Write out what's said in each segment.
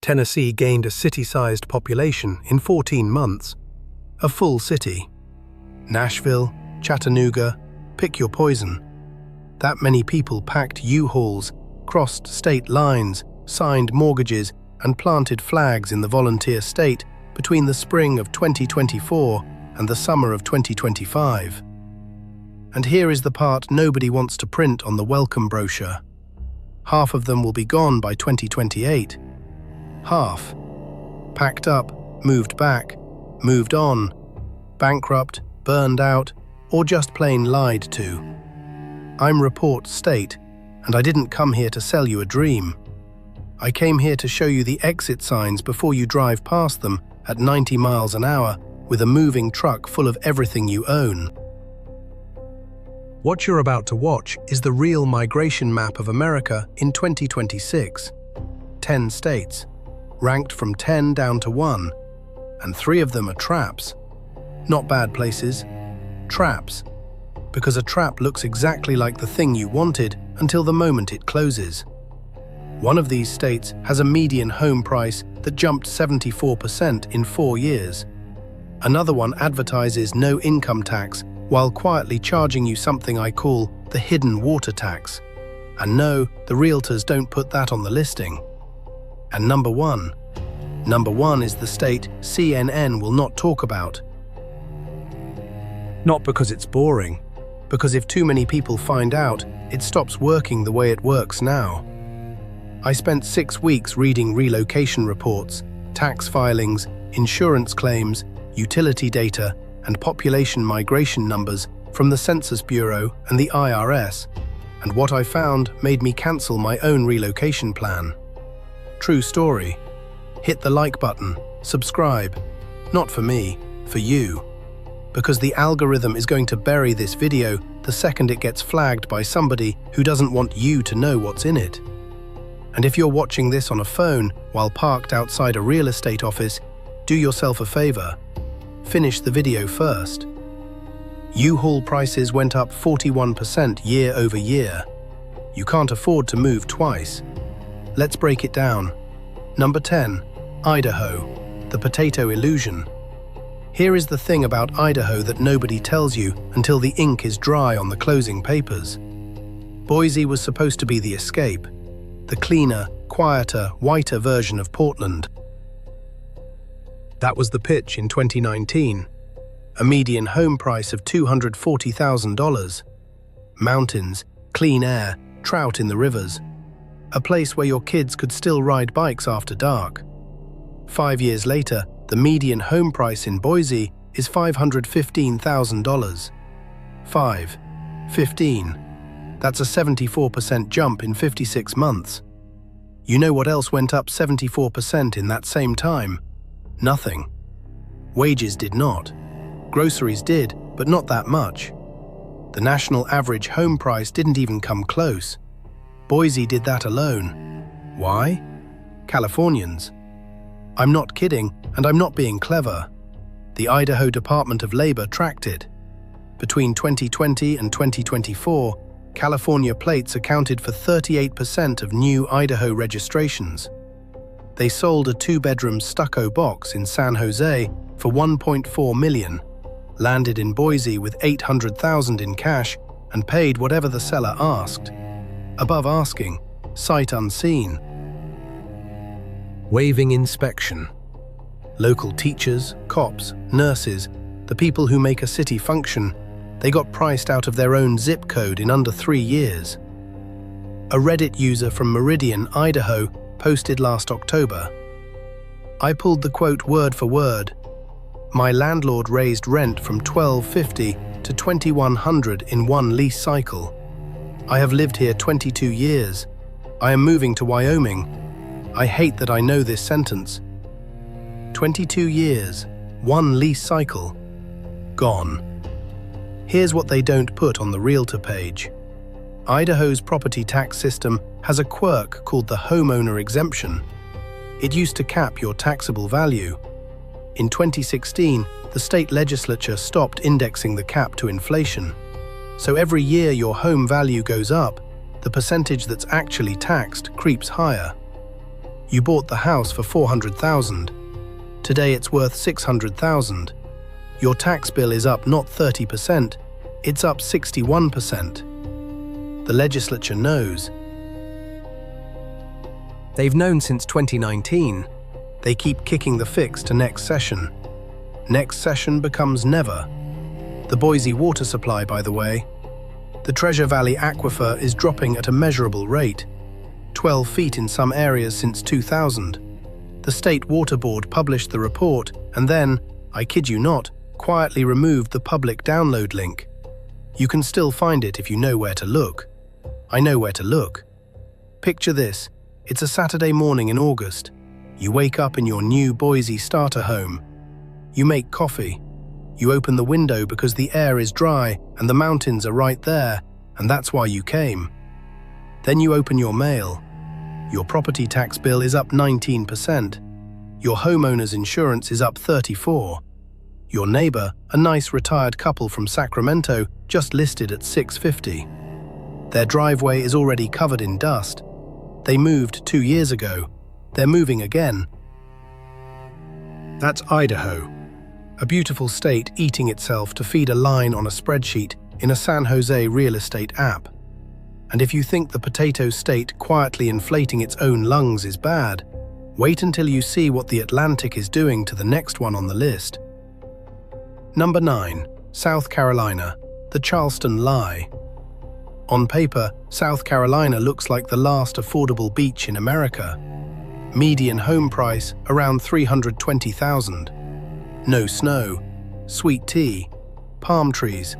Tennessee gained a city-sized population in 14 months. A full city. Nashville, Chattanooga, pick your poison. That many people packed U-Hauls, crossed state lines, signed mortgages, and planted flags in the volunteer state between the spring of 2024 and the summer of 2025. And here is the part nobody wants to print on the welcome brochure. Half of them will be gone by 2028. Half. Packed up, moved back, moved on, bankrupt, burned out, or just plain lied to. I'm Report State, and I didn't come here to sell you a dream. I came here to show you the exit signs before you drive past them at 90 miles an hour with a moving truck full of everything you own. What you're about to watch is the real migration map of America in 2026. 10 states, ranked from 10 down to 1, and 3 of them are traps. Not bad places, traps. Because a trap looks exactly like the thing you wanted until the moment it closes. One of these states has a median home price that jumped 74% in 4 years. Another one advertises no income tax while quietly charging you something I call the hidden water tax. And no, the realtors don't put that on the listing. And number one is the state CNN will not talk about. Not because it's boring, because if too many people find out, it stops working the way it works now. I spent 6 weeks reading relocation reports, tax filings, insurance claims, utility data, and population migration numbers from the Census Bureau and the IRS, and what I found made me cancel my own relocation plan. True story. Hit the like button, subscribe. Not for me, for you. Because the algorithm is going to bury this video the second it gets flagged by somebody who doesn't want you to know what's in it. And if you're watching this on a phone while parked outside a real estate office, do yourself a favor. Finish the video first. U-Haul prices went up 41% year over year. You can't afford to move twice. Let's break it down. Number 10, Idaho, the potato illusion. Here is the thing about Idaho that nobody tells you until the ink is dry on the closing papers. Boise was supposed to be the escape, the cleaner, quieter, whiter version of Portland. That was the pitch in 2019. A median home price of $240,000. Mountains, clean air, trout in the rivers. A place where your kids could still ride bikes after dark. 5 years later, the median home price in Boise is $515,000. 15. That's a 74% jump in 56 months. You know what else went up 74% in that same time? Nothing. Wages did not. Groceries did, but not that much. The national average home price didn't even come close. Boise did that alone. Why? Californians. I'm not kidding, and I'm not being clever. The Idaho Department of Labor tracked it. Between 2020 and 2024, California plates accounted for 38% of new Idaho registrations. They sold a 2-bedroom stucco box in San Jose for $1.4 million, landed in Boise with $800,000 in cash, and paid whatever the seller asked. Above asking, sight unseen. Waiving inspection. Local teachers, cops, nurses, the people who make a city function, they got priced out of their own zip code in under 3 years. A Reddit user from Meridian, Idaho, posted last October. I pulled the quote word for word. My landlord raised rent from $1,250 to $2,100 in one lease cycle. I have lived here 22 years. I am moving to Wyoming. I hate that I know this sentence. 22 years, one lease cycle, gone. Here's what they don't put on the realtor page. Idaho's property tax system has a quirk called the homeowner exemption. It used to cap your taxable value. In 2016, the state legislature stopped indexing the cap to inflation. So every year your home value goes up, the percentage that's actually taxed creeps higher. You bought the house for $400,000. Today it's worth $600,000. Your tax bill is up not 30%, it's up 61%. The legislature knows. They've known since 2019. They keep kicking the fix to next session. Next session becomes never. The Boise water supply, by the way. The Treasure Valley aquifer is dropping at a measurable rate, 12 feet in some areas since 2000. The State Water Board published the report and then, I kid you not, quietly removed the public download link. You can still find it if you know where to look. I know where to look. Picture this. It's a Saturday morning in August. You wake up in your new Boise starter home. You make coffee. You open the window because the air is dry and the mountains are right there, and that's why you came. Then you open your mail. Your property tax bill is up 19%. Your homeowner's insurance is up 34%. Your neighbor, a nice retired couple from Sacramento, just listed at $650,000. Their driveway is already covered in dust. They moved 2 years ago. They're moving again. That's Idaho, a beautiful state eating itself to feed a line on a spreadsheet in a San Jose real estate app. And if you think the potato state quietly inflating its own lungs is bad, wait until you see what the Atlantic is doing to the next one on the list. Number 9. South Carolina, the Charleston lie. On paper, South Carolina looks like the last affordable beach in America. Median home price around $320,000. No snow, sweet tea, palm trees.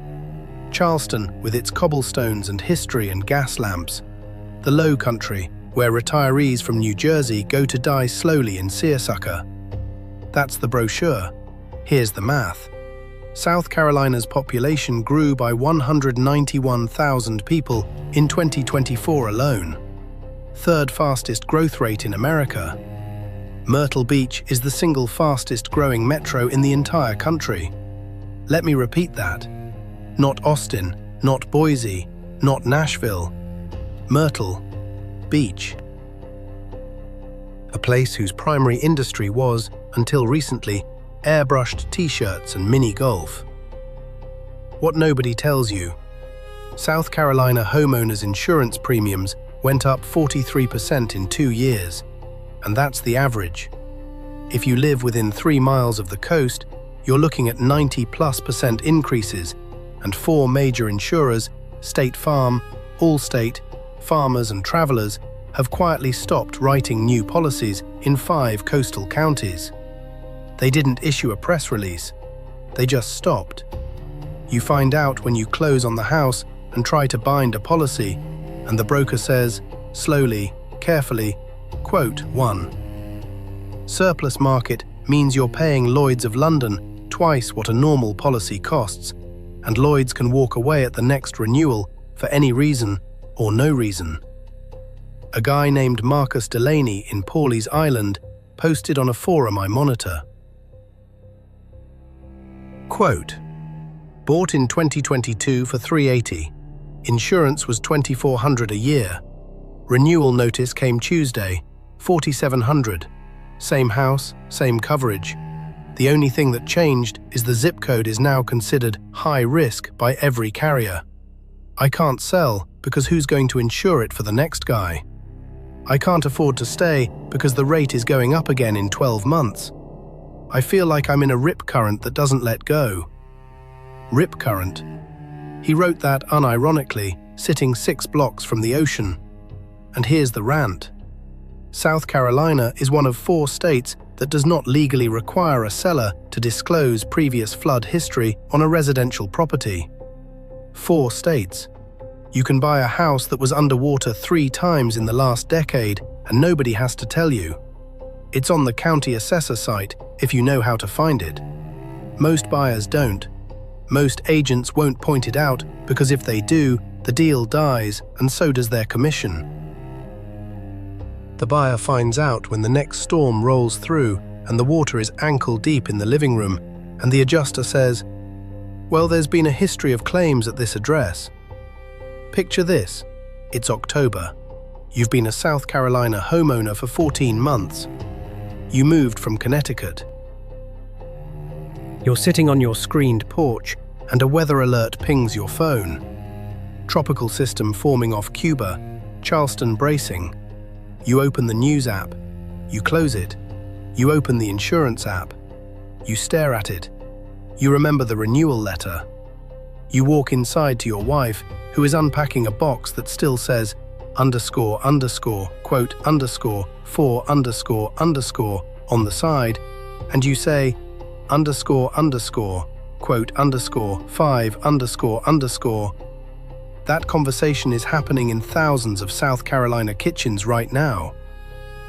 Charleston with its cobblestones and history and gas lamps. The Low Country, where retirees from New Jersey go to die slowly in seersucker. That's the brochure. Here's the math. South Carolina's population grew by 191,000 people in 2024 alone. Third fastest growth rate in America. Myrtle Beach is the single fastest growing metro in the entire country. Let me repeat that. Not Austin, not Boise, not Nashville. Myrtle Beach. A place whose primary industry was, until recently, airbrushed t-shirts and mini golf. What nobody tells you. South Carolina homeowners' insurance premiums went up 43% in 2 years, and that's the average. If you live within 3 miles of the coast, you're looking at 90+% increases, and 4 major insurers, State Farm, Allstate, Farmers and Travelers, have quietly stopped writing new policies in 5 coastal counties. They didn't issue a press release. They just stopped. You find out when you close on the house and try to bind a policy, and the broker says, slowly, carefully, quote 1. Surplus market means you're paying Lloyd's of London twice what a normal policy costs, and Lloyd's can walk away at the next renewal for any reason or no reason. A guy named Marcus Delaney in Pawleys Island posted on a forum I monitor. Quote, bought in 2022 for $380. Insurance was $2,400 a year. Renewal notice came Tuesday, $4,700. Same house, same coverage. The only thing that changed is the zip code is now considered high risk by every carrier. I can't sell because who's going to insure it for the next guy? I can't afford to stay because the rate is going up again in 12 months. I feel like I'm in a rip current that doesn't let go. Rip current. He wrote that unironically, sitting 6 blocks from the ocean. And here's the rant. South Carolina is one of 4 states that does not legally require a seller to disclose previous flood history on a residential property. 4 states. You can buy a house that was underwater 3 times in the last decade and nobody has to tell you. It's on the county assessor site if you know how to find it. Most buyers don't. Most agents won't point it out because if they do, the deal dies and so does their commission. The buyer finds out when the next storm rolls through and the water is ankle deep in the living room and the adjuster says, well, there's been a history of claims at this address. Picture this. It's October. You've been a South Carolina homeowner for 14 months. You moved from Connecticut. You're sitting on your screened porch and a weather alert pings your phone. Tropical system forming off Cuba, Charleston bracing. You open the news app. You close it. You open the insurance app. You stare at it. You remember the renewal letter. You walk inside to your wife, who is unpacking a box that still says quote _4 on the side, and you say quote _5 . That conversation is happening in thousands of South Carolina kitchens right now.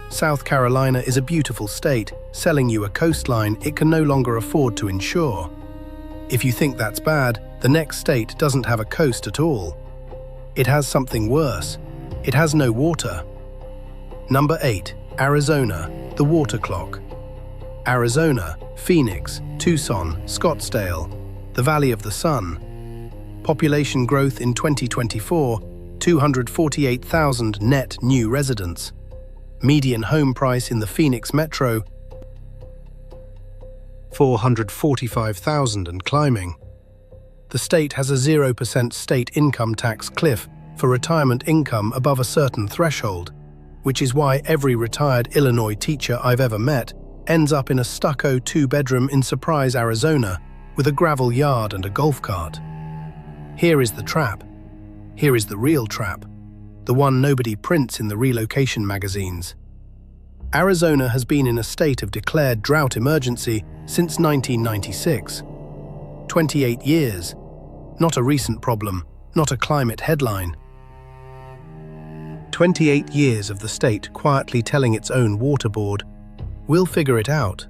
South Carolina is a beautiful state, selling you a coastline it can no longer afford to insure. If you think that's bad, the next state doesn't have a coast at all. It has something worse. It has no water. Number 8. Arizona, the water clock. Arizona, Phoenix, Tucson, Scottsdale, the Valley of the Sun. Population growth in 2024, 248,000 net new residents. Median home price in the Phoenix metro, $445,000 and climbing. The state has a 0% state income tax cliff for retirement income above a certain threshold, which is why every retired Illinois teacher I've ever met ends up in a stucco 2-bedroom in Surprise, Arizona, with a gravel yard and a golf cart. Here is the trap. Here is the real trap, the one nobody prints in the relocation magazines. Arizona has been in a state of declared drought emergency since 1996. 28 years. Not a recent problem, not a climate headline. 28 years of the state quietly telling its own water board, "We'll figure it out."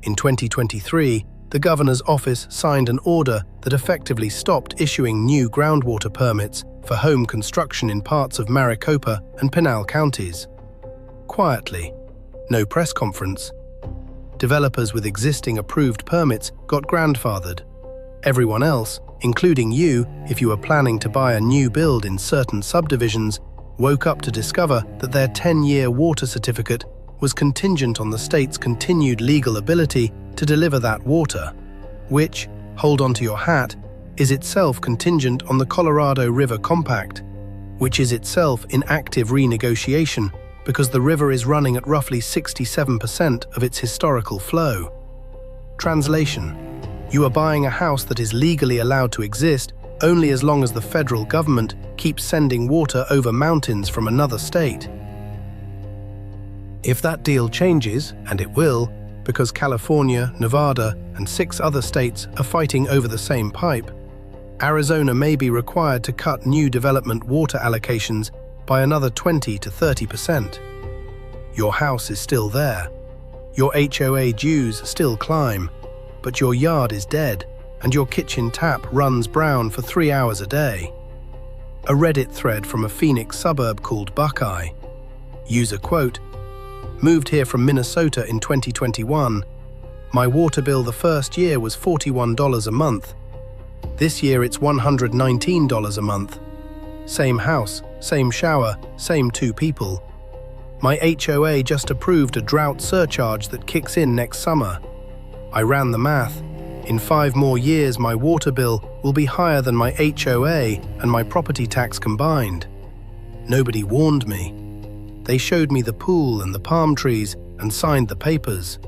In 2023, the governor's office signed an order that effectively stopped issuing new groundwater permits for home construction in parts of Maricopa and Pinal counties. Quietly. No press conference. Developers with existing approved permits got grandfathered. Everyone else, including you, if you were planning to buy a new build in certain subdivisions, woke up to discover that their 10-year water certificate was contingent on the state's continued legal ability to deliver that water, which, hold on to your hat, is itself contingent on the Colorado River Compact, which is itself in active renegotiation because the river is running at roughly 67% of its historical flow. Translation: you are buying a house that is legally allowed to exist only as long as the federal government keeps sending water over mountains from another state. If that deal changes, and it will, because California, Nevada, and 6 other states are fighting over the same pipe, Arizona may be required to cut new development water allocations by another 20 to 30%. Your house is still there. Your HOA dues still climb, but your yard is dead, and your kitchen tap runs brown for 3 hours a day. A Reddit thread from a Phoenix suburb called Buckeye. User quote, "Moved here from Minnesota in 2021. My water bill the first year was $41 a month. This year it's $119 a month. Same house, same shower, same 2 people. My HOA just approved a drought surcharge that kicks in next summer. I ran the math. In 5 more years, my water bill will be higher than my HOA and my property tax combined. Nobody warned me. They showed me the pool and the palm trees and signed the papers."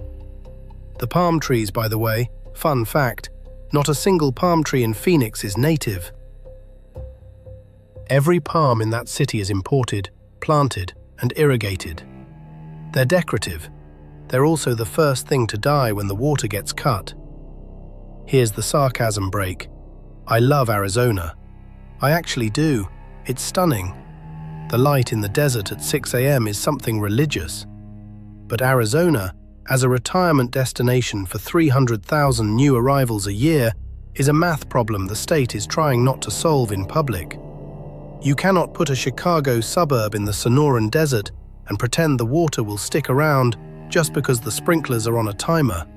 The palm trees, by the way, fun fact, not a single palm tree in Phoenix is native. Every palm in that city is imported, planted, and irrigated. They're decorative. They're also the first thing to die when the water gets cut. Here's the sarcasm break. I love Arizona. I actually do. It's stunning. The light in the desert at 6 a.m. is something religious. But Arizona, as a retirement destination for 300,000 new arrivals a year, is a math problem the state is trying not to solve in public. You cannot put a Chicago suburb in the Sonoran Desert and pretend the water will stick around just because the sprinklers are on a timer.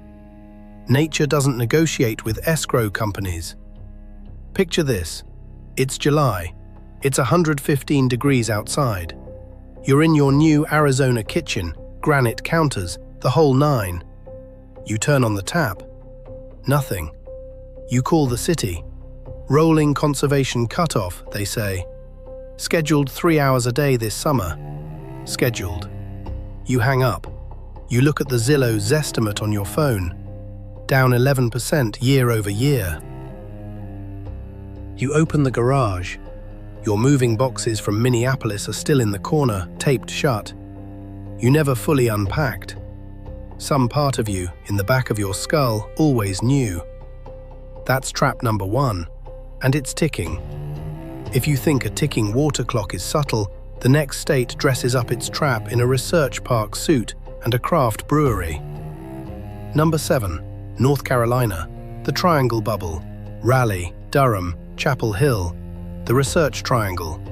Nature doesn't negotiate with escrow companies. Picture this. It's July. It's 115 degrees outside. You're in your new Arizona kitchen, granite counters, the whole nine. You turn on the tap. Nothing. You call the city. Rolling conservation cutoff, they say. Scheduled 3 hours a day this summer. Scheduled. You hang up. You look at the Zillow Zestimate on your phone. Down 11% year over year. You open the garage. Your moving boxes from Minneapolis are still in the corner, taped shut. You never fully unpacked. Some part of you, in the back of your skull, always knew. That's trap number 1, and it's ticking. If you think a ticking water clock is subtle, the next state dresses up its trap in a research park suit and a craft brewery. Number 7, North Carolina, the Triangle Bubble, Raleigh, Durham, Chapel Hill, the Research Triangle.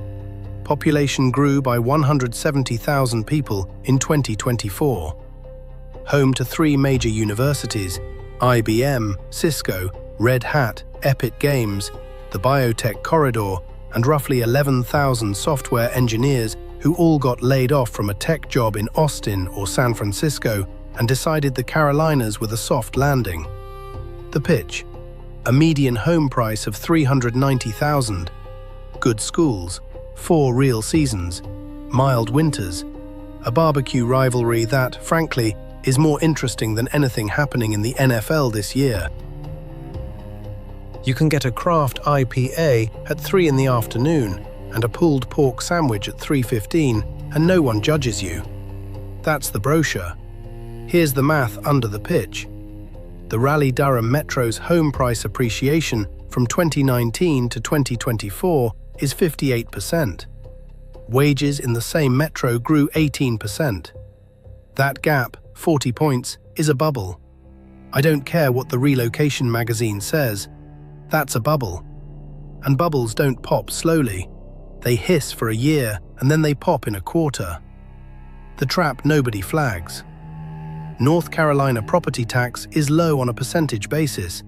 Population grew by 170,000 people in 2024. Home to 3 major universities, IBM, Cisco, Red Hat, Epic Games, the Biotech Corridor, and roughly 11,000 software engineers who all got laid off from a tech job in Austin or San Francisco and decided the Carolinas were the soft landing. The pitch: a median home price of $390,000, good schools, 4 real seasons, mild winters, a barbecue rivalry that, frankly, is more interesting than anything happening in the NFL this year. You can get a craft IPA at 3 in the afternoon and a pulled pork sandwich at 3:15, and no one judges you. That's the brochure. Here's the math under the pitch. The Raleigh-Durham Metro's home price appreciation from 2019 to 2024 is 58%. Wages in the same metro grew 18%. That gap, 40 points, is a bubble. I don't care what the relocation magazine says. That's a bubble. And bubbles don't pop slowly. They hiss for a year and then they pop in a quarter. The trap nobody flags. North Carolina property tax is low on a percentage basis,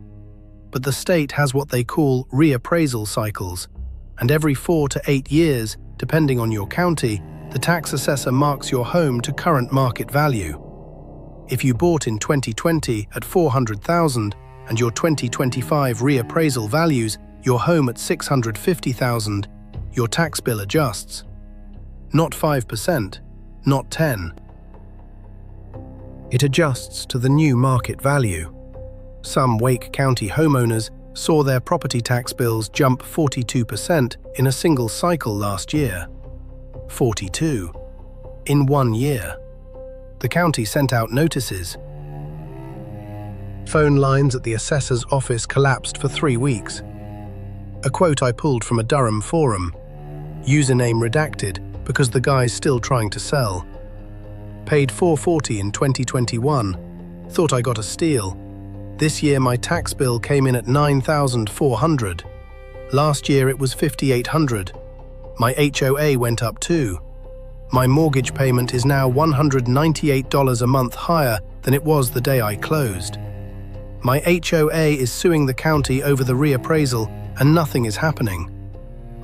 but the state has what they call reappraisal cycles, and every 4 to 8 years, depending on your county, the tax assessor marks your home to current market value. If you bought in 2020 at $400,000 and your 2025 reappraisal values your home at $650,000, your tax bill adjusts. Not 5%, not 10%. It adjusts to the new market value. Some Wake County homeowners saw their property tax bills jump 42% in a single cycle last year. 42%. In 1 year. The county sent out notices. Phone lines at the assessor's office collapsed for 3 weeks. A quote I pulled from a Durham forum. Username redacted because the guy's still trying to sell. Paid $440 in 2021. Thought I got a steal. This year my tax bill came in at $9,400. Last year it was $5,800. My HOA went up too. My mortgage payment is now $198 a month higher than it was the day I closed. My HOA is suing the county over the reappraisal and nothing is happening.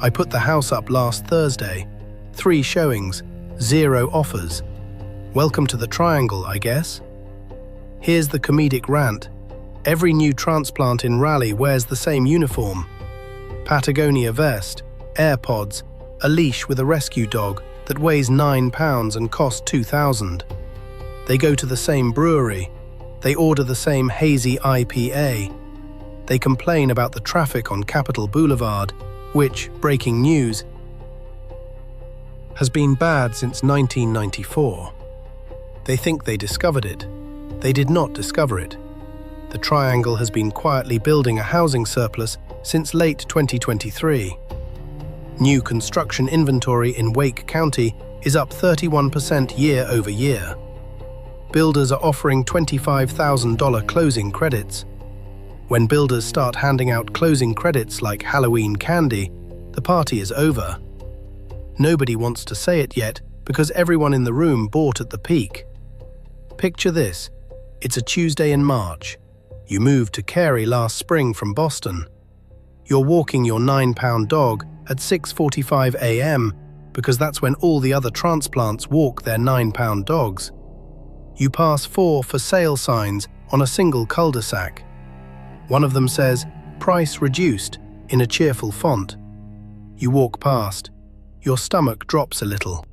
I put the house up last Thursday. 3 showings, 0 offers. Welcome to the Triangle, I guess. Here's the comedic rant. Every new transplant in Raleigh wears the same uniform. Patagonia vest, AirPods, a leash with a rescue dog that weighs 9 pounds and costs $2,000. They go to the same brewery. They order the same hazy IPA. They complain about the traffic on Capitol Boulevard, which, breaking news, has been bad since 1994. They think they discovered it. They did not discover it. The Triangle has been quietly building a housing surplus since late 2023. New construction inventory in Wake County is up 31% year over year. Builders are offering $25,000 closing credits. When builders start handing out closing credits like Halloween candy, the party is over. Nobody wants to say it yet because everyone in the room bought at the peak. Picture this. It's a Tuesday in March. You moved to Cary last spring from Boston. You're walking your 9-pound dog at 6:45 a.m. because that's when all the other transplants walk their 9-pound dogs. You pass 4 for sale signs on a single cul-de-sac. One of them says, "Price reduced," in a cheerful font. You walk past. Your stomach drops a little.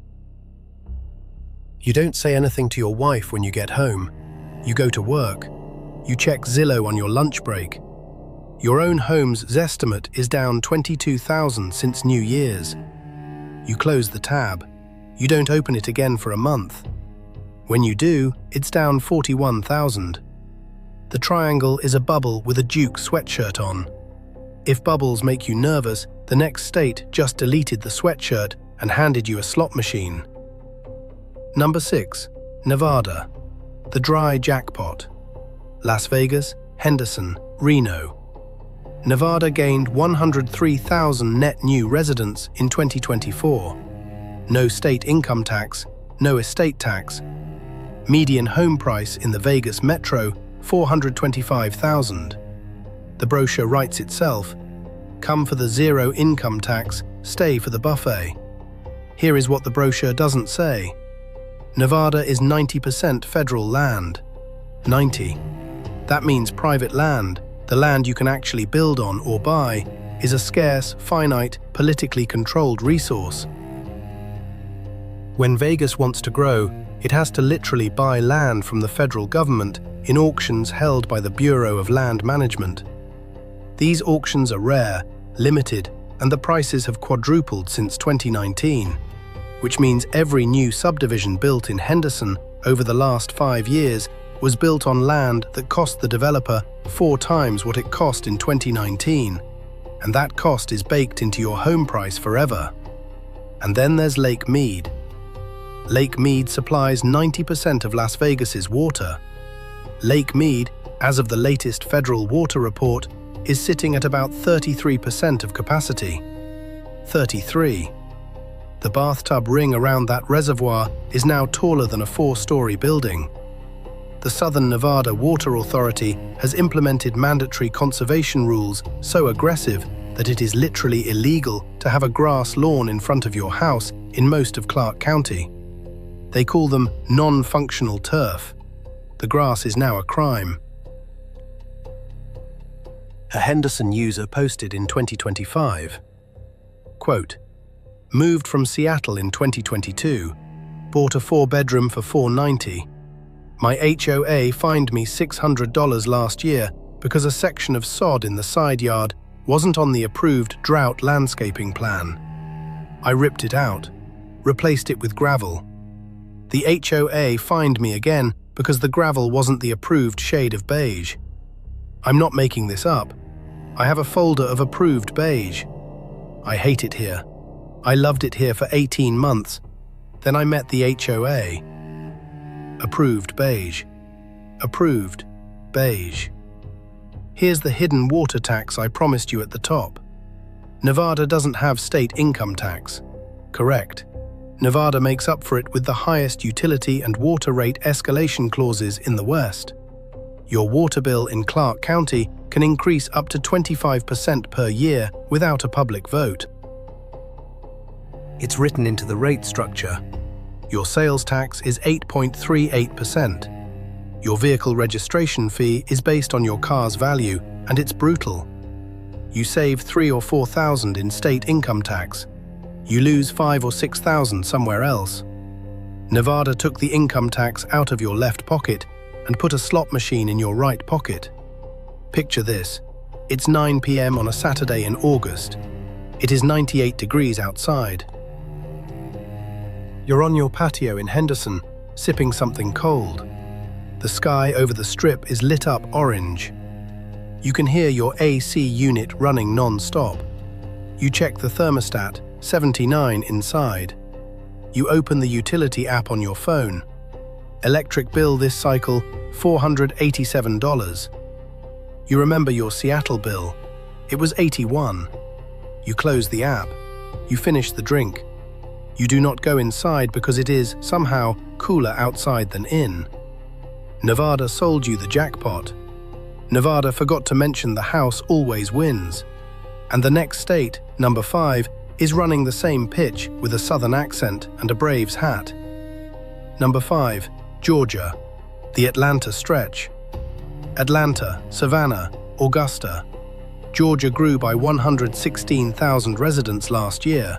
You don't say anything to your wife when you get home. You go to work. You check Zillow on your lunch break. Your own home's Zestimate is down $22,000 since New Year's. You close the tab. You don't open it again for a month. When you do, it's down $41,000. The triangle is a bubble with a Duke sweatshirt on. If bubbles make you nervous, the next state just deleted the sweatshirt and handed you a slot machine. Number 6. Nevada. The dry jackpot. Las Vegas, Henderson, Reno. Nevada gained 103,000 net new residents in 2024. No state income tax, no estate tax. Median home price in the Vegas metro, $425,000. The brochure writes itself, "Come for the zero income tax, stay for the buffet." Here is what the brochure doesn't say. Nevada is 90% federal land. 90. That means private land, the land you can actually build on or buy, is a scarce, finite, politically controlled resource. When Vegas wants to grow, it has to literally buy land from the federal government in auctions held by the Bureau of Land Management. These auctions are rare, limited, and the prices have quadrupled since 2019, which means every new subdivision built in Henderson over the last 5 years was built on land that cost the developer 4 times what it cost in 2019, and that cost is baked into your home price forever. And then there's Lake Mead. Lake Mead supplies 90% of Las Vegas's water. Lake Mead, as of the latest federal water report, is sitting at about 33% of capacity. 33. The bathtub ring around that reservoir is now taller than a 4-story building. The Southern Nevada Water Authority has implemented mandatory conservation rules so aggressive that it is literally illegal to have a grass lawn in front of your house in most of Clark County. They call them non-functional turf. The grass is now a crime. A Henderson user posted in 2025, quote, "Moved from Seattle in 2022, bought a 4-bedroom for $490. My HOA fined me $600 last year because a section of sod in the side yard wasn't on the approved drought landscaping plan. I ripped it out, replaced it with gravel. The HOA fined me again because the gravel wasn't the approved shade of beige. I'm not making this up. I have a folder of approved beige. I hate it here. I loved it here for 18 months. Then I met the HOA. Approved beige. Approved beige. Here's the hidden water tax I promised you at the top. Nevada doesn't have state income tax. Correct. Nevada makes up for it with the highest utility and water rate escalation clauses in the West. Your water bill in Clark County can increase up to 25% per year without a public vote. It's written into the rate structure. Your sales tax is 8.38%. Your vehicle registration fee is based on your car's value, and it's brutal. You save $3,000 or $4,000 in state income tax. You lose $5,000 or $6,000 somewhere else. Nevada took the income tax out of your left pocket and put a slot machine in your right pocket. Picture this. It's 9 p.m. on a Saturday in August. It is 98 degrees outside. You're on your patio in Henderson, sipping something cold. The sky over the strip is lit up orange. You can hear your AC unit running non-stop. You check the thermostat, 79 inside. You open the utility app on your phone. Electric bill this cycle, $487. You remember your Seattle bill. It was $81. You close the app. You finish the drink. You do not go inside because it is, somehow, cooler outside than in. Nevada sold you the jackpot. Nevada forgot to mention the house always wins. And the next state, number 5, is running the same pitch with a southern accent and a Braves hat. Number 5. Georgia, the Atlanta stretch. Atlanta, Savannah, Augusta. Georgia grew by 116,000 residents last year.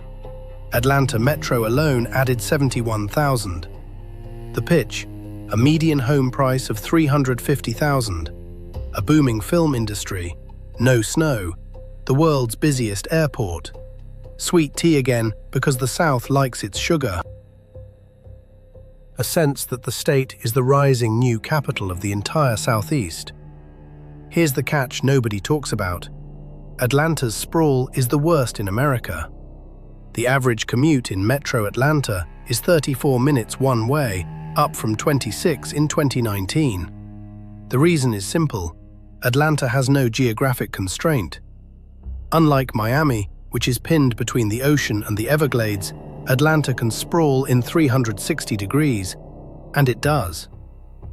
Atlanta Metro alone added 71,000. The pitch, a median home price of $350,000. A booming film industry. No snow. The world's busiest airport. Sweet tea again because the South likes its sugar. A sense that the state is the rising new capital of the entire Southeast. Here's the catch nobody talks about. Atlanta's sprawl is the worst in America. The average commute in Metro Atlanta is 34 minutes one way, up from 26 in 2019. The reason is simple. Atlanta has no geographic constraint. Unlike Miami, which is pinned between the ocean and the Everglades, Atlanta can sprawl in 360 degrees, and it does.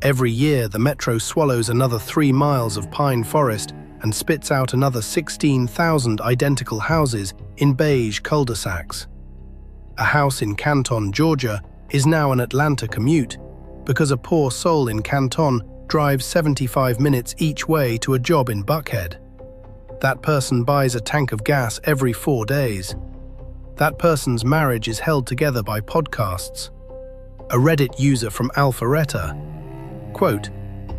Every year, the metro swallows another 3 miles of pine forest and spits out another 16,000 identical houses in beige cul-de-sacs. A house in Canton, Georgia, is now an Atlanta commute because a poor soul in Canton drives 75 minutes each way to a job in Buckhead. That person buys a tank of gas every 4 days. That person's marriage is held together by podcasts. A Reddit user from Alpharetta, quote,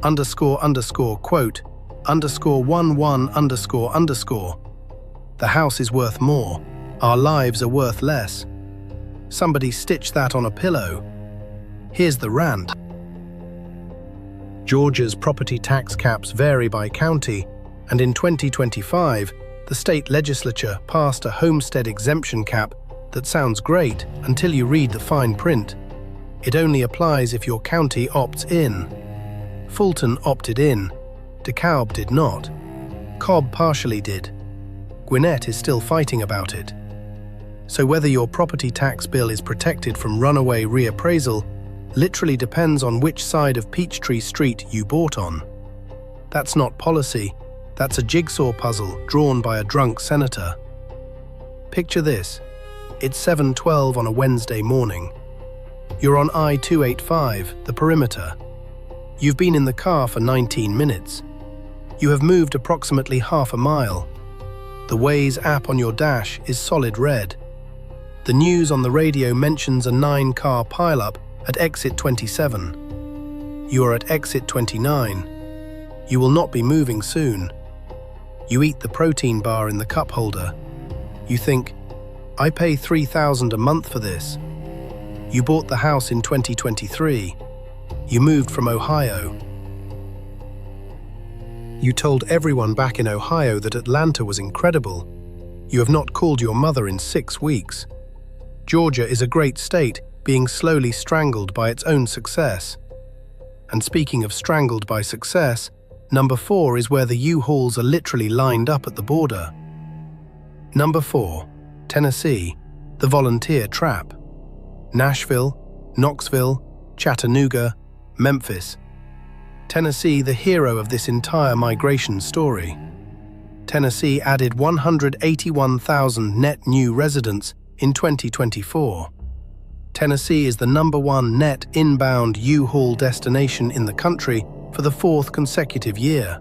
quote, _11 ___. The house is worth more. Our lives are worth less. Somebody stitch that on a pillow. Here's the rant. Georgia's property tax caps vary by county, and in 2025, the state legislature passed a homestead exemption cap that sounds great until you read the fine print. It only applies if your county opts in. Fulton opted in. DeKalb did not. Cobb partially did. Gwinnett is still fighting about it. So whether your property tax bill is protected from runaway reappraisal literally depends on which side of Peachtree Street you bought on. That's not policy. That's a jigsaw puzzle drawn by a drunk senator. Picture this. It's 7:12 on a Wednesday morning. You're on I-285, the perimeter. You've been in the car for 19 minutes. You have moved approximately half a mile. The Waze app on your dash is solid red. The news on the radio mentions a 9-car pileup at exit 27. You are at exit 29. You will not be moving soon. You eat the protein bar in the cup holder. You think, I pay $3,000 a month for this. You bought the house in 2023. You moved from Ohio. You told everyone back in Ohio that Atlanta was incredible. You have not called your mother in 6 weeks. Georgia is a great state, being slowly strangled by its own success. And speaking of strangled by success, number 4 is where the U-Hauls are literally lined up at the border. Number 4, Tennessee, the volunteer trap. Nashville, Knoxville, Chattanooga, Memphis. Tennessee, the hero of this entire migration story. Tennessee added 181,000 net new residents in 2024. Tennessee is the #1 net inbound U-Haul destination in the country for the 4th consecutive year.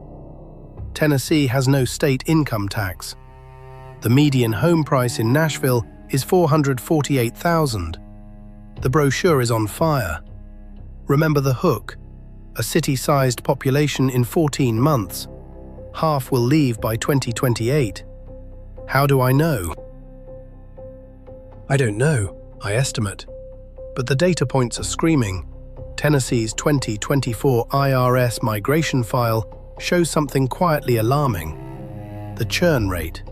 Tennessee has no state income tax. The median home price in Nashville is $448,000. The brochure is on fire. Remember the hook. A city-sized population in 14 months. Half will leave by 2028. How do I know? I don't know, I estimate. But the data points are screaming. Tennessee's 2024 IRS migration file shows something quietly alarming. The churn rate.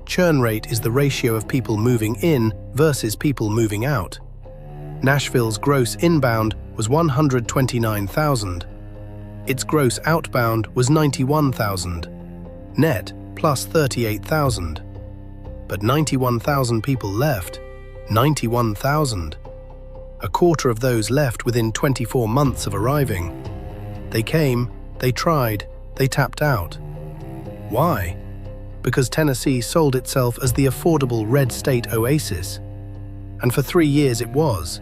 Churn rate is the ratio of people moving in versus people moving out. Nashville's gross inbound was 129,000. Its gross outbound was 91,000. Net plus 38,000. But 91,000 people left. 91,000. A quarter of those left within 24 months of arriving. They came, they tried, they tapped out. Why? because Tennessee sold itself as the affordable red state oasis. And for 3 years it was.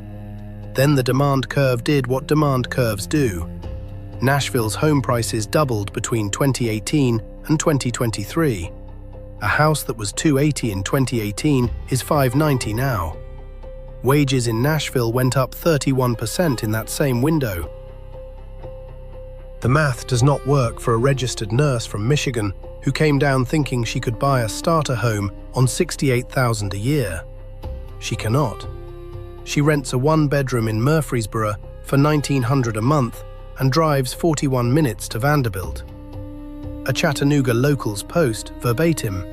Then the demand curve did what demand curves do. Nashville's home prices doubled between 2018 and 2023. A house that was $280 in 2018 is $590 now. Wages in Nashville went up 31% in that same window. The math does not work for a registered nurse from Michigan who came down thinking she could buy a starter home on $68,000 a year. She cannot. She rents a one-bedroom in Murfreesboro for $1,900 a month and drives 41 minutes to Vanderbilt. A Chattanooga Locals post, verbatim,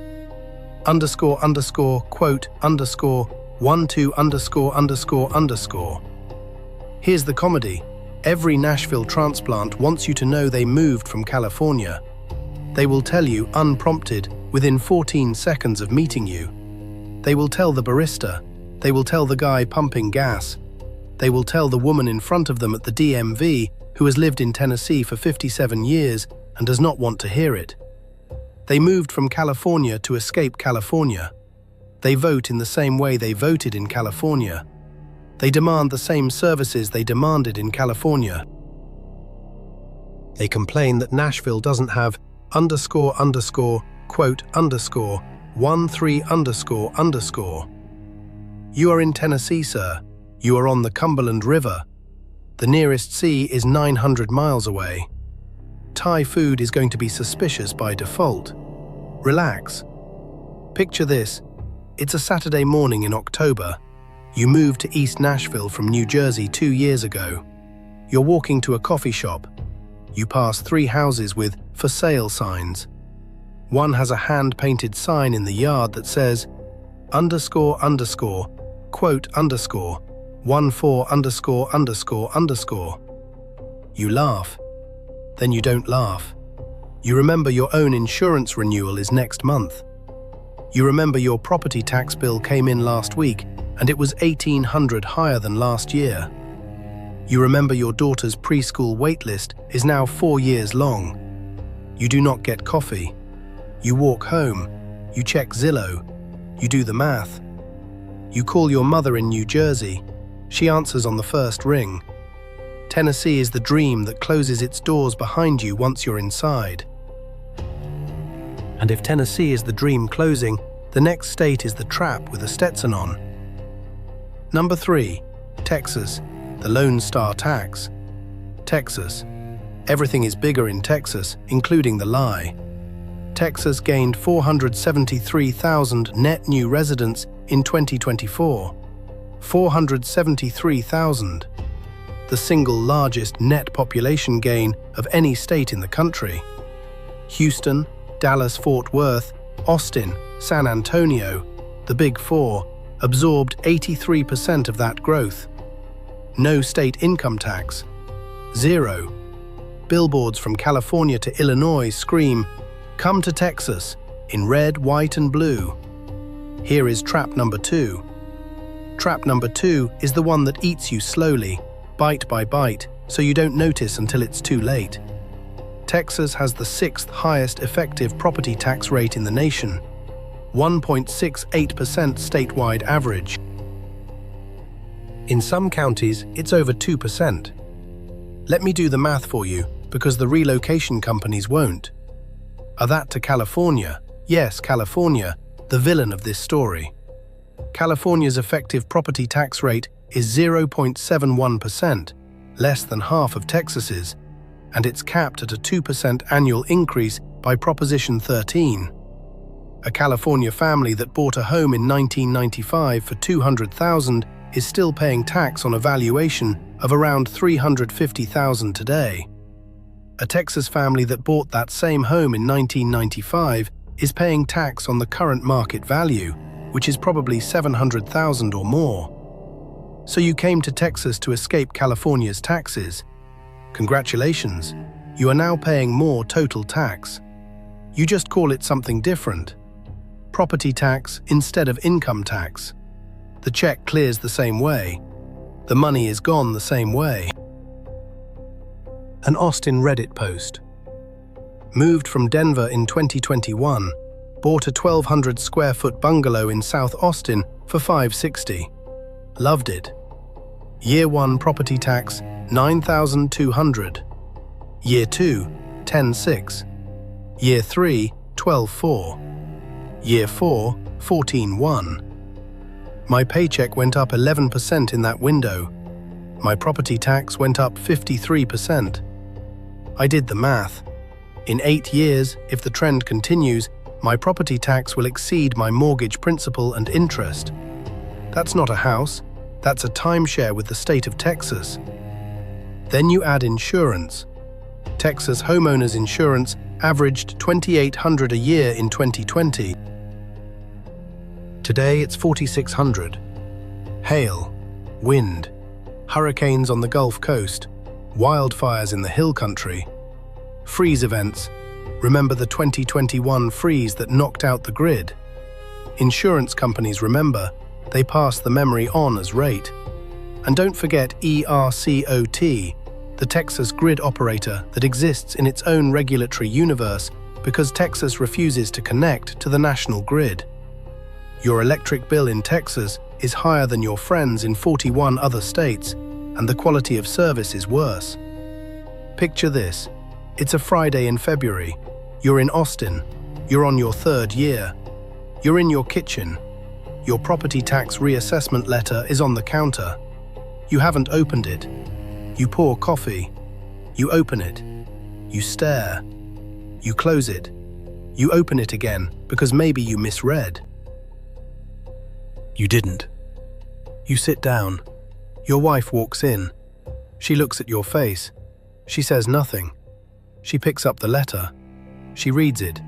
__quote _12____. Here's the comedy. Every Nashville transplant wants you to know they moved from California. They will tell you, unprompted, within 14 seconds of meeting you. They will tell the barista. They will tell the guy pumping gas. They will tell the woman in front of them at the DMV who has lived in Tennessee for 57 years and does not want to hear it. They moved from California to escape California. They vote in the same way they voted in California. They demand the same services they demanded in California. They complain that Nashville doesn't have __quote _13___. You are in Tennessee, sir. You are on the Cumberland River. The nearest sea is 900 miles away. Thai food is going to be suspicious by default. Relax. Picture this. It's a Saturday morning in October. You moved to East Nashville from New Jersey 2 years ago. You're walking to a coffee shop. You pass 3 houses with "for sale" signs. One has a hand-painted sign in the yard that says __quote _14____. You laugh. Then you don't laugh. You remember your own insurance renewal is next month. You remember your property tax bill came in last week and it was $1,800 higher than last year. You remember your daughter's preschool waitlist is now 4 years long. You do not get coffee. You walk home. You check Zillow. You do the math. You call your mother in New Jersey. She answers on the first ring. Tennessee is the dream that closes its doors behind you once you're inside. And if Tennessee is the dream closing, the next state is the trap with a Stetson on. Number 3. Texas, the Lone Star Tax. Texas. Everything is bigger in Texas, including the lie. Texas gained 473,000 net new residents in 2024. 473,000. The single largest net population gain of any state in the country. Houston, Dallas-Fort Worth, Austin, San Antonio, the Big Four, absorbed 83% of that growth. No state income tax. 0. Billboards from California to Illinois scream, "Come to Texas," in red, white, and blue. Here is trap number 2. Trap number 2 is the one that eats you slowly, bite by bite, so you don't notice until it's too late. Texas has the 6th highest effective property tax rate in the nation, 1.68% statewide average. In some counties, it's over 2%. Let me do the math for you, because the relocation companies won't. Add that to California. Yes, California, the villain of this story. California's effective property tax rate is 0.71%, less than half of Texas's, and it's capped at a 2% annual increase by Proposition 13. A California family that bought a home in 1995 for $200,000 is still paying tax on a valuation of around $350,000 today. A Texas family that bought that same home in 1995 is paying tax on the current market value, which is probably $700,000 or more. So you came to Texas to escape California's taxes. Congratulations, you are now paying more total tax. You just call it something different. Property tax instead of income tax. The check clears the same way. The money is gone the same way. An Austin Reddit post. Moved from Denver in 2021. Bought a 1,200 square foot bungalow in South Austin for $560. Loved it. Year 1 property tax, $9,200. Year 2, $10,600. Year 3, $12,400. Year 4, $14,100. My paycheck went up 11% in that window. My property tax went up 53%. I did the math. In 8 years, if the trend continues, my property tax will exceed my mortgage principal and interest. That's not a house, that's a timeshare with the state of Texas. Then you add insurance. Texas homeowners insurance averaged $2,800 a year in 2020. Today it's $4,600. Hail, wind, hurricanes on the Gulf Coast, wildfires in the hill country, freeze events. Remember the 2021 freeze that knocked out the grid? Insurance companies remember, they pass the memory on as rate. And don't forget ERCOT, the Texas grid operator that exists in its own regulatory universe because Texas refuses to connect to the national grid. Your electric bill in Texas is higher than your friends in 41 other states, and the quality of service is worse. Picture this. It's a Friday in February. You're in Austin. You're on your 3rd year. You're in your kitchen. Your property tax reassessment letter is on the counter. You haven't opened it. You pour coffee. You open it. You stare. You close it. You open it again because maybe you misread. You didn't. You sit down. Your wife walks in. She looks at your face. She says nothing. She picks up the letter. She reads it.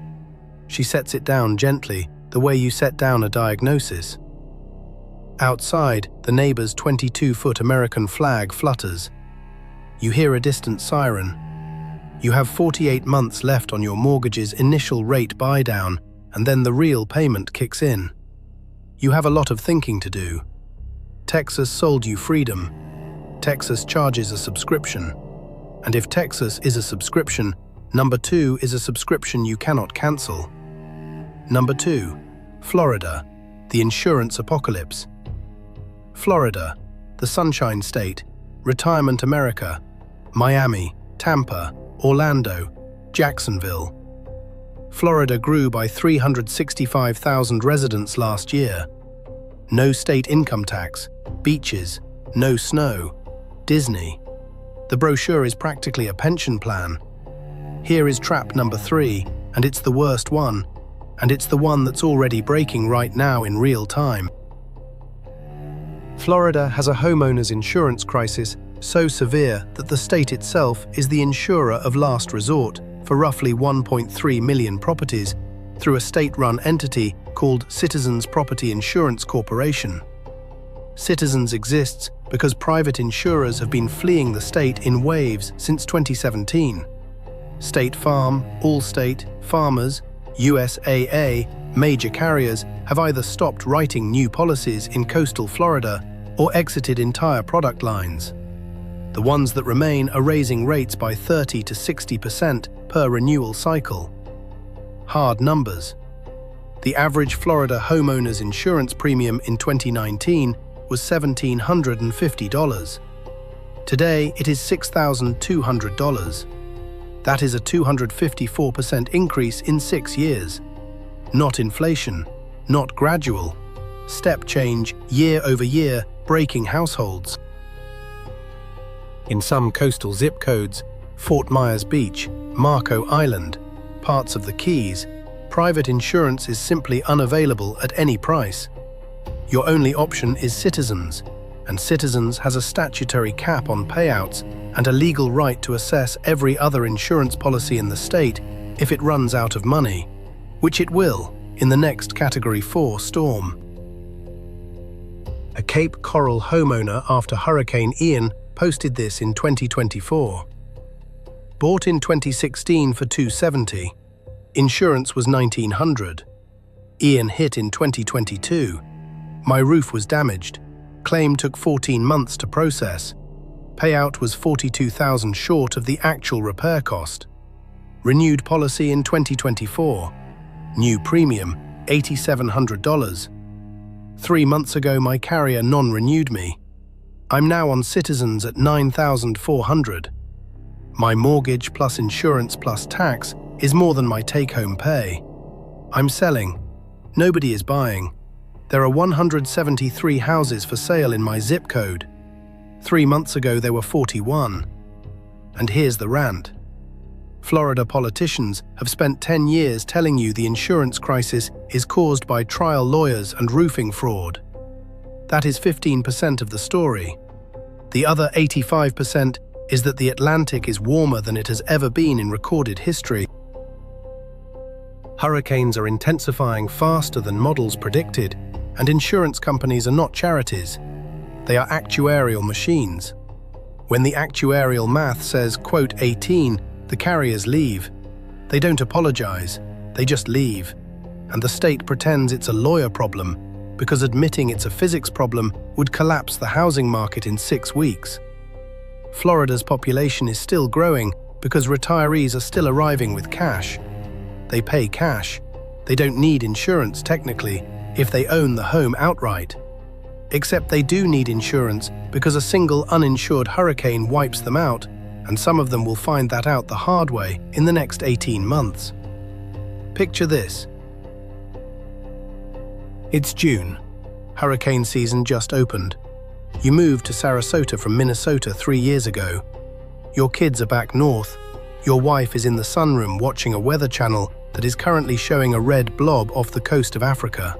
She sets it down gently, the way you set down a diagnosis. Outside, the neighbor's 22-foot American flag flutters. You hear a distant siren. You have 48 months left on your mortgage's initial rate buy-down, and then the real payment kicks in. You have a lot of thinking to do. Texas sold you freedom. Texas charges a subscription. And if Texas is a subscription, number 2 is a subscription you cannot cancel. Number 2, Florida, the insurance apocalypse. Florida, the Sunshine State, Retirement America, Miami, Tampa, Orlando, Jacksonville. Florida grew by 365,000 residents last year. No state income tax, beaches, no snow, Disney. The brochure is practically a pension plan. Here is trap number 3, and it's the worst one, and it's the one that's already breaking right now in real time. Florida has a homeowners insurance crisis so severe that the state itself is the insurer of last resort for roughly 1.3 million properties through a state-run entity called Citizens Property Insurance Corporation. Citizens exists because private insurers have been fleeing the state in waves since 2017. State Farm, Allstate, Farmers, USAA, major carriers have either stopped writing new policies in coastal Florida or exited entire product lines. The ones that remain are raising rates by 30 to 60% per renewal cycle. Hard numbers. The average Florida homeowners insurance premium in 2019 was $1,750. Today, it is $6,200. That is a 254% increase in 6 years. Not inflation, not gradual. Step change, year over year, breaking households. In some coastal zip codes, Fort Myers Beach, Marco Island, parts of the Keys, private insurance is simply unavailable at any price. Your only option is Citizens, and Citizens has a statutory cap on payouts and a legal right to assess every other insurance policy in the state if it runs out of money, which it will in the next Category 4 storm. A Cape Coral homeowner after Hurricane Ian posted this in 2024. Bought in 2016 for $270. Insurance was $1,900. Ian hit in 2022. My roof was damaged. Claim took 14 months to process. Payout was $42,000 short of the actual repair cost. Renewed policy in 2024. New premium, $8,700. 3 months ago, my carrier non-renewed me. I'm now on Citizens at $9,400. My mortgage plus insurance plus tax is more than my take-home pay. I'm selling. Nobody is buying. There are 173 houses for sale in my zip code. 3 months ago, there were 41. And here's the rant. Florida politicians have spent 10 years telling you the insurance crisis is caused by trial lawyers and roofing fraud. That is 15% of the story. The other 85% is that the Atlantic is warmer than it has ever been in recorded history. Hurricanes are intensifying faster than models predicted, and insurance companies are not charities. They are actuarial machines. When the actuarial math says, quote, 18, the carriers leave. They don't apologize, they just leave. And the state pretends it's a lawyer problem, because admitting it's a physics problem would collapse the housing market in 6 weeks. Florida's population is still growing because retirees are still arriving with cash. They pay cash. They don't need insurance technically if they own the home outright. Except they do need insurance because a single uninsured hurricane wipes them out, and some of them will find that out the hard way in the next 18 months. Picture this. It's June. Hurricane season just opened. You moved to Sarasota from Minnesota 3 years ago. Your kids are back north. Your wife is in the sunroom watching a weather channel that is currently showing a red blob off the coast of Africa.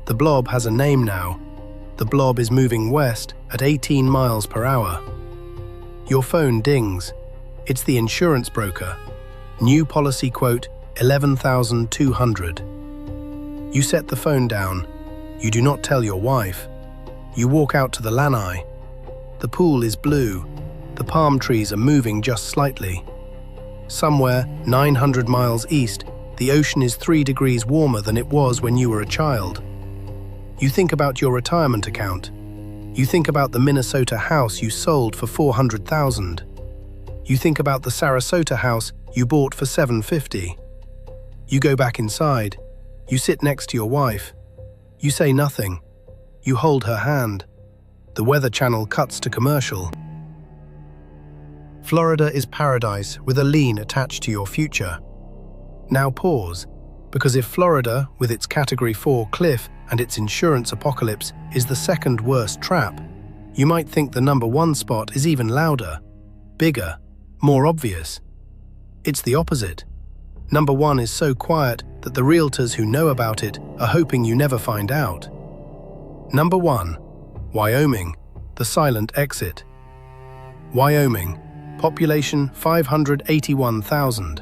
The blob has a name now. The blob is moving west at 18 miles per hour. Your phone dings. It's the insurance broker. New policy quote, $11,200. You set the phone down. You do not tell your wife. You walk out to the lanai. The pool is blue. The palm trees are moving just slightly. Somewhere 900 miles east, the ocean is 3 degrees warmer than it was when you were a child. You think about your retirement account. You think about the Minnesota house you sold for $400,000. You think about the Sarasota house you bought for $750. You go back inside. You sit next to your wife. You say nothing. You hold her hand. The Weather Channel cuts to commercial. Florida is paradise with a lien attached to your future. Now pause, because if Florida, with its Category 4 cliff and its insurance apocalypse, is the second worst trap, you might think the number 1 spot is even louder, bigger, more obvious. It's the opposite. Number 1 is so quiet that the realtors who know about it are hoping you never find out. Number 1. Wyoming, the silent exit. Wyoming, population 581,000.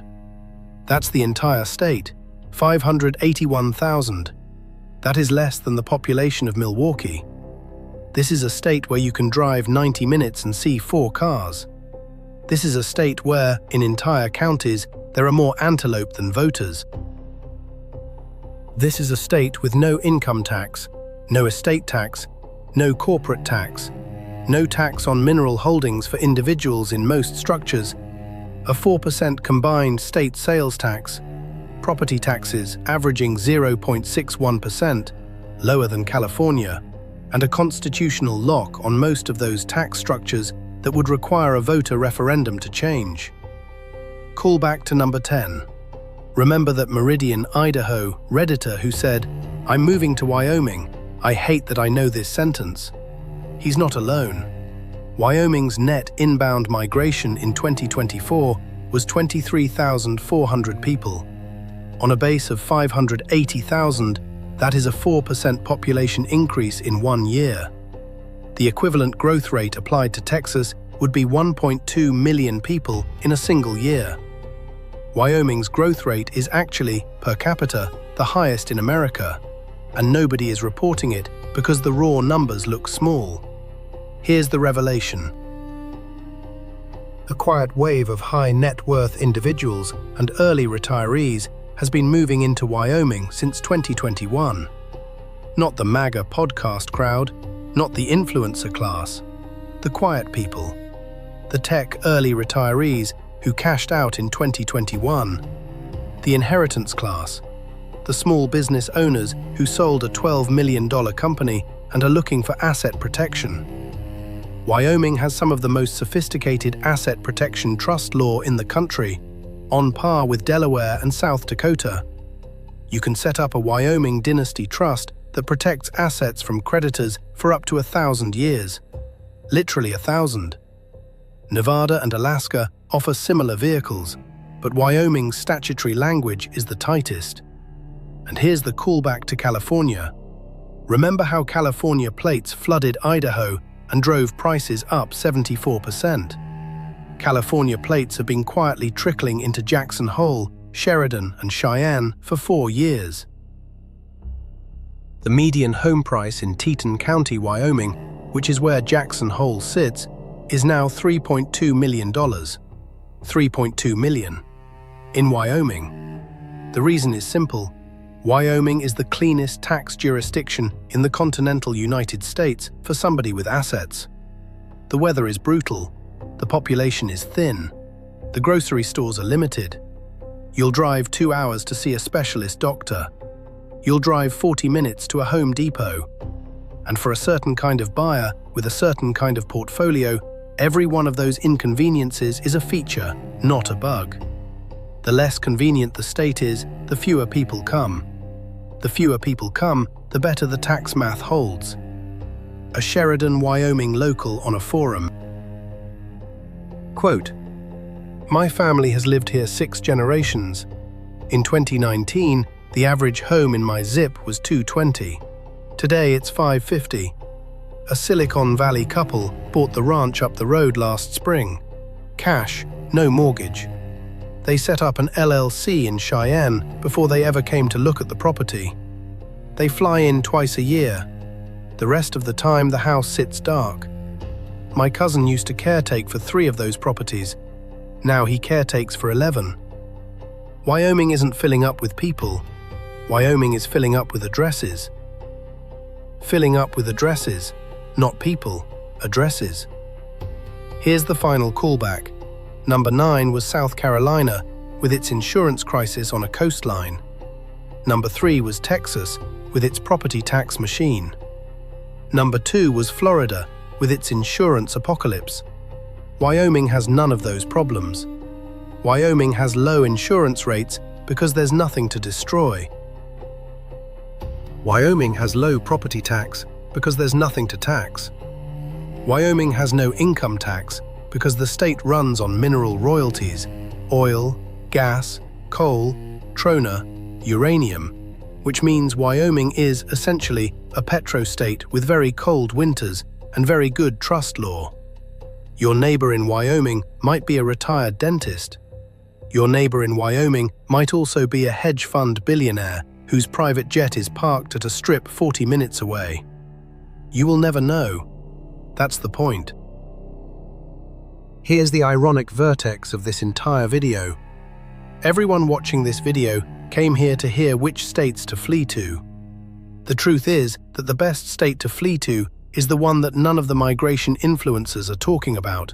That's the entire state, 581,000. That is less than the population of Milwaukee. This is a state where you can drive 90 minutes and see 4 cars. This is a state where, in entire counties, there are more antelope than voters. This is a state with no income tax, no estate tax, no corporate tax, no tax on mineral holdings for individuals in most structures, a 4% combined state sales tax, property taxes averaging 0.61%, lower than California, and a constitutional lock on most of those tax structures that would require a voter referendum to change. Call back to number 10. Remember that Meridian, Idaho, Redditor who said, "I'm moving to Wyoming. I hate that I know this sentence." He's not alone. Wyoming's net inbound migration in 2024 was 23,400 people. On a base of 580,000, that is a 4% population increase in 1 year. The equivalent growth rate applied to Texas would be 1.2 million people in a single year. Wyoming's growth rate is actually, per capita, the highest in America, and nobody is reporting it because the raw numbers look small. Here's the revelation. A quiet wave of high net worth individuals and early retirees has been moving into Wyoming since 2021. Not the MAGA podcast crowd, not the influencer class, the quiet people, the tech early retirees who cashed out in 2021, the inheritance class, the small business owners who sold a $12 million company and are looking for asset protection. Wyoming has some of the most sophisticated asset protection trust law in the country, on par with Delaware and South Dakota. You can set up a Wyoming dynasty trust that protects assets from creditors for up to 1,000 years. Literally 1,000. Nevada and Alaska offer similar vehicles, but Wyoming's statutory language is the tightest. And here's the callback to California. Remember how California plates flooded Idaho and drove prices up 74%? California plates have been quietly trickling into Jackson Hole, Sheridan, and Cheyenne for 4 years. The median home price in Teton County, Wyoming, which is where Jackson Hole sits, is now $3.2 million. $3.2 million. In Wyoming. The reason is simple. Wyoming is the cleanest tax jurisdiction in the continental United States for somebody with assets. The weather is brutal. The population is thin. The grocery stores are limited. You'll drive 2 hours to see a specialist doctor. You'll drive 40 minutes to a Home Depot. And for a certain kind of buyer with a certain kind of portfolio, every one of those inconveniences is a feature, not a bug. The less convenient the state is, the fewer people come. The fewer people come, the better the tax math holds. A Sheridan, Wyoming local on a forum. Quote, "My family has lived here 6 generations. In 2019, the average home in my zip was $220. Today it's $550. A Silicon Valley couple bought the ranch up the road last spring. Cash, no mortgage. They set up an LLC in Cheyenne before they ever came to look at the property. They fly in twice a year. The rest of the time the house sits dark. My cousin used to caretake for 3 of those properties. Now he caretakes for 11. Wyoming isn't filling up with people. Wyoming is filling up with addresses. Filling up with addresses, not people, addresses." Here's the final callback. Number 9 was South Carolina, with its insurance crisis on a coastline. Number 3 was Texas, with its property tax machine. Number 2 was Florida, with its insurance apocalypse. Wyoming has none of those problems. Wyoming has low insurance rates because there's nothing to destroy. Wyoming has low property tax because there's nothing to tax. Wyoming has no income tax because the state runs on mineral royalties, oil, gas, coal, trona, uranium, which means Wyoming is essentially a petrostate with very cold winters and very good trust law. Your neighbor in Wyoming might be a retired dentist. Your neighbor in Wyoming might also be a hedge fund billionaire whose private jet is parked at a strip 40 minutes away. You will never know. That's the point. Here's the ironic vertex of this entire video. Everyone watching this video came here to hear which states to flee to. The truth is that the best state to flee to is the one that none of the migration influencers are talking about,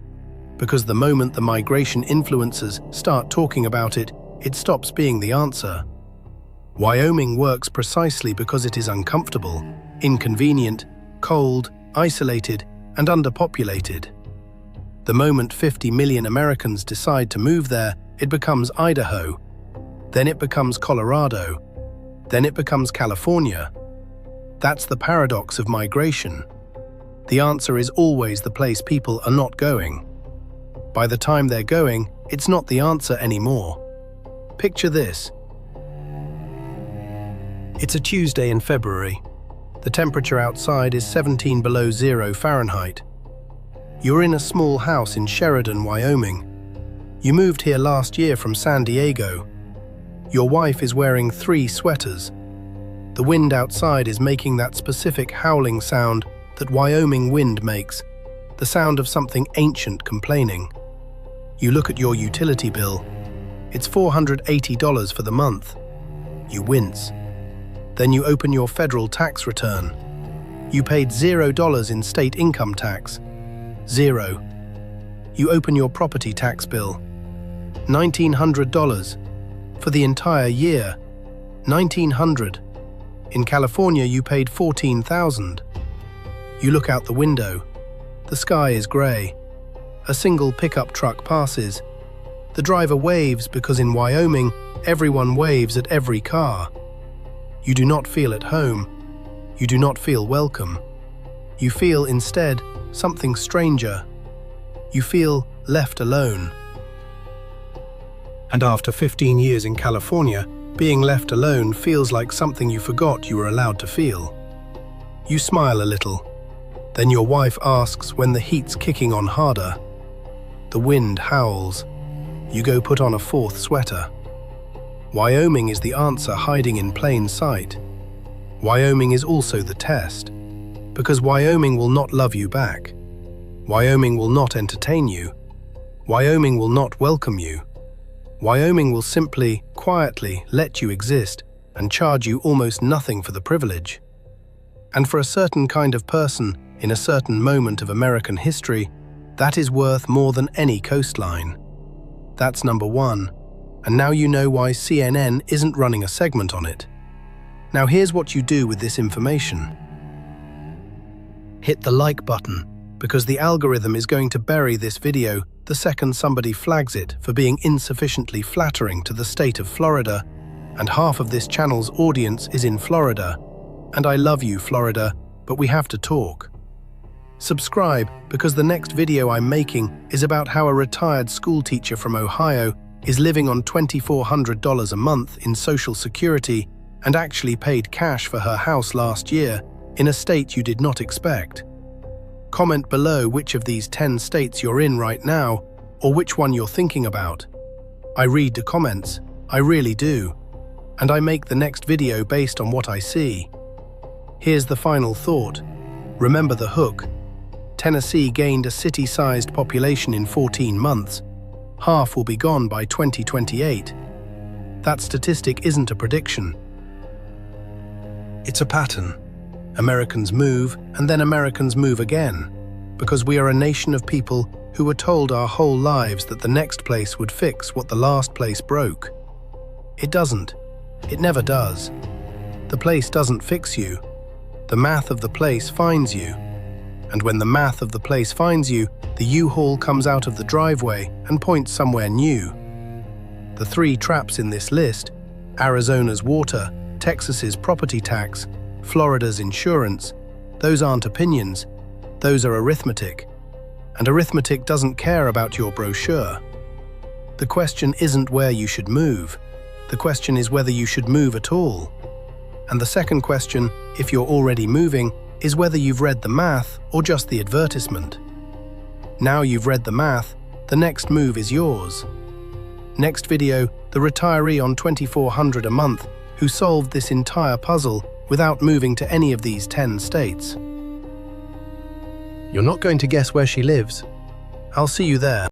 because the moment the migration influencers start talking about it, it stops being the answer. Wyoming works precisely because it is uncomfortable, inconvenient, cold, isolated, and underpopulated. The moment 50 million Americans decide to move there, it becomes Idaho. Then it becomes Colorado. Then it becomes California. That's the paradox of migration. The answer is always the place people are not going. By the time they're going, it's not the answer anymore. Picture this. It's a Tuesday in February. The temperature outside is 17 below 0 Fahrenheit. You're in a small house in Sheridan, Wyoming. You moved here last year from San Diego. Your wife is wearing 3 sweaters. The wind outside is making that specific howling sound that Wyoming wind makes, the sound of something ancient complaining. You look at your utility bill. It's $480 for the month. You wince. Then you open your federal tax return. You paid $0 in state income tax. 0. You open your property tax bill. $1,900 for the entire year. $1,900. In California, you paid $14,000. You look out the window. The sky is grey. A single pickup truck passes. The driver waves because in Wyoming, everyone waves at every car. You do not feel at home. You do not feel welcome. You feel instead something stranger. You feel left alone. And after 15 years in California, being left alone feels like something you forgot you were allowed to feel. You smile a little. Then your wife asks when the heat's kicking on harder. The wind howls. You go put on a fourth sweater. Wyoming is the answer hiding in plain sight. Wyoming is also the test. Because Wyoming will not love you back. Wyoming will not entertain you. Wyoming will not welcome you. Wyoming will simply, quietly let you exist and charge you almost nothing for the privilege. And for a certain kind of person, in a certain moment of American history, that is worth more than any coastline. That's number one. And now you know why CNN isn't running a segment on it. Now here's what you do with this information. Hit the like button, because the algorithm is going to bury this video the second somebody flags it for being insufficiently flattering to the state of Florida, and half of this channel's audience is in Florida. And I love you, Florida, but we have to talk. Subscribe, because the next video I'm making is about how a retired school teacher from Ohio is living on $2,400 a month in Social Security and actually paid cash for her house last year in a state you did not expect. Comment below which of these 10 states you're in right now, or which one you're thinking about. I read the comments, I really do, and I make the next video based on what I see. Here's the final thought. Remember the hook. Tennessee gained a city-sized population in 14 months. Half will be gone by 2028. That statistic isn't a prediction. It's a pattern. Americans move, and then Americans move again, because we are a nation of people who were told our whole lives that the next place would fix what the last place broke. It doesn't. It never does. The place doesn't fix you. The math of the place finds you. And when the math of the place finds you, the U-Haul comes out of the driveway and points somewhere new. The 3 traps in this list, Arizona's water, Texas's property tax, Florida's insurance, those aren't opinions, those are arithmetic. And arithmetic doesn't care about your brochure. The question isn't where you should move. The question is whether you should move at all. And the second question, if you're already moving, is whether you've read the math or just the advertisement. Now you've read the math, the next move is yours. Next video, the retiree on $2,400 a month who solved this entire puzzle without moving to any of these 10 states. You're not going to guess where she lives. I'll see you there.